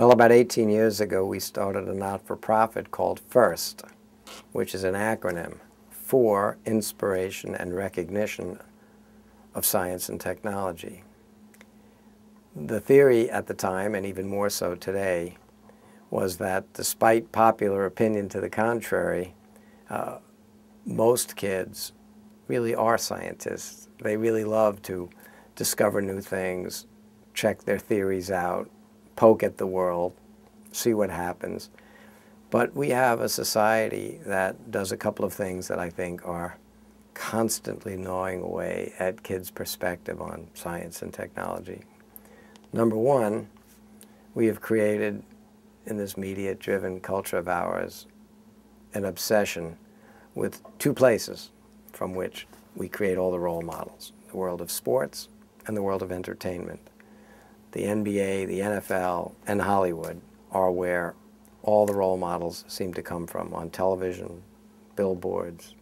Well, about 18 years ago, we started a not-for-profit called FIRST, which is an acronym for Inspiration and Recognition of Science and Technology. The theory at the time, and even more so today, was that despite popular opinion to the contrary, most kids really are scientists. They really love to discover new things, check their theories out, poke at the world, see what happens. But we have a society that does a couple of things that I think are constantly gnawing away at kids' perspective on science and technology. Number one, we have created in this media-driven culture of ours an obsession with two places from which we create all the role models: the world of sports and the world of entertainment. The NBA, the NFL, and Hollywood are where all the role models seem to come from, on television, billboards,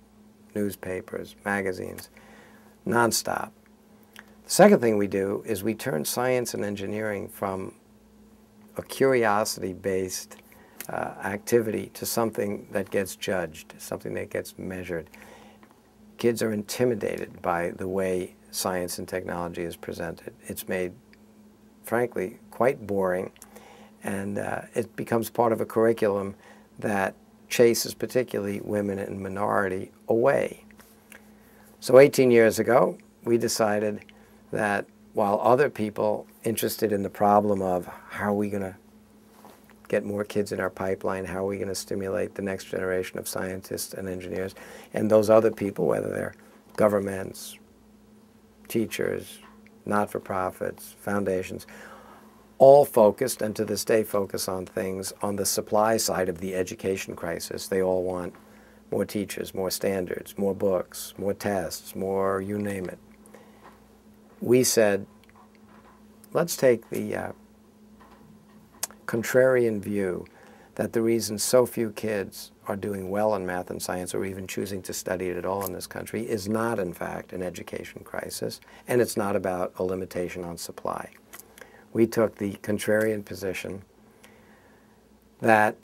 newspapers, magazines, nonstop. The second thing we do is we turn science and engineering from a curiosity-based activity to something that gets judged, something that gets measured. Kids are intimidated by the way science and technology is presented. It's made, frankly, quite boring, and it becomes part of a curriculum that chases particularly women and minority away. So 18 years ago, we decided that while other people interested in the problem of how are we going to get more kids in our pipeline, how are we going to stimulate the next generation of scientists and engineers, and those other people, whether they're governments, teachers, not-for-profits, foundations, all focused, and to this day focus on things on the supply side of the education crisis. They all want more teachers, more standards, more books, more tests, more you name it. We said, let's take the contrarian view that the reason so few kids are doing well in math and science, or even choosing to study it at all in this country, is not, in fact, an education crisis, and it's not about a limitation on supply. We took the contrarian position that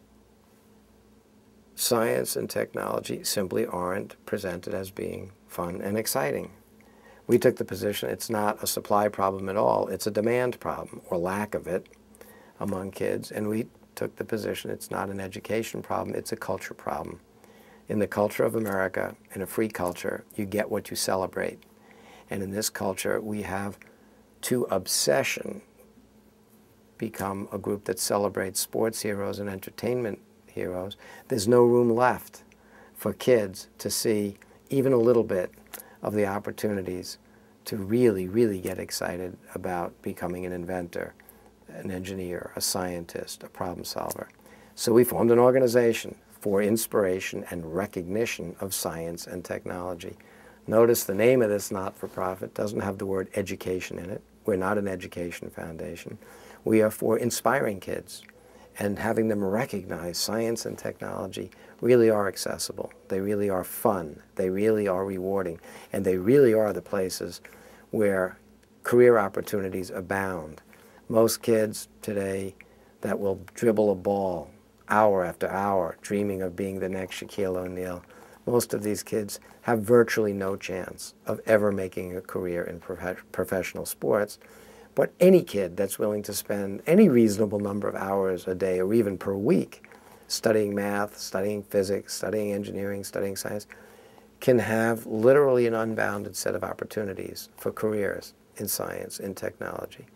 science and technology simply aren't presented as being fun and exciting. We took the position it's not a supply problem at all, it's a demand problem, or lack of it, among kids. And we took the position it's not an education problem, it's a culture problem. In the culture of America, in a free culture, you get what you celebrate. And in this culture, we have, to obsession, become a group that celebrates sports heroes and entertainment heroes. There's no room left for kids to see even a little bit of the opportunities to really, really get excited about becoming an inventor, an engineer, a scientist, a problem solver. So we formed an organization for inspiration and recognition of science and technology. Notice the name of this not-for-profit doesn't have the word education in it. We're not an education foundation. We are for inspiring kids and having them recognize science and technology really are accessible. They really are fun. They really are rewarding. And they really are the places where career opportunities abound. Most kids today that will dribble a ball hour after hour, dreaming of being the next Shaquille O'Neal, most of these kids have virtually no chance of ever making a career in professional sports. But any kid that's willing to spend any reasonable number of hours a day or even per week studying math, studying physics, studying engineering, studying science, can have literally an unbounded set of opportunities for careers in science, in technology.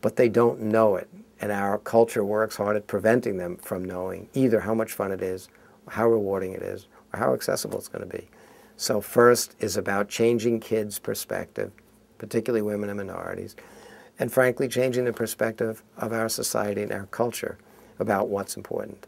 But they don't know it, and our culture works hard at preventing them from knowing either how much fun it is, how rewarding it is, or how accessible it's going to be. So FIRST is about changing kids' perspective, particularly women and minorities, and frankly changing the perspective of our society and our culture about what's important.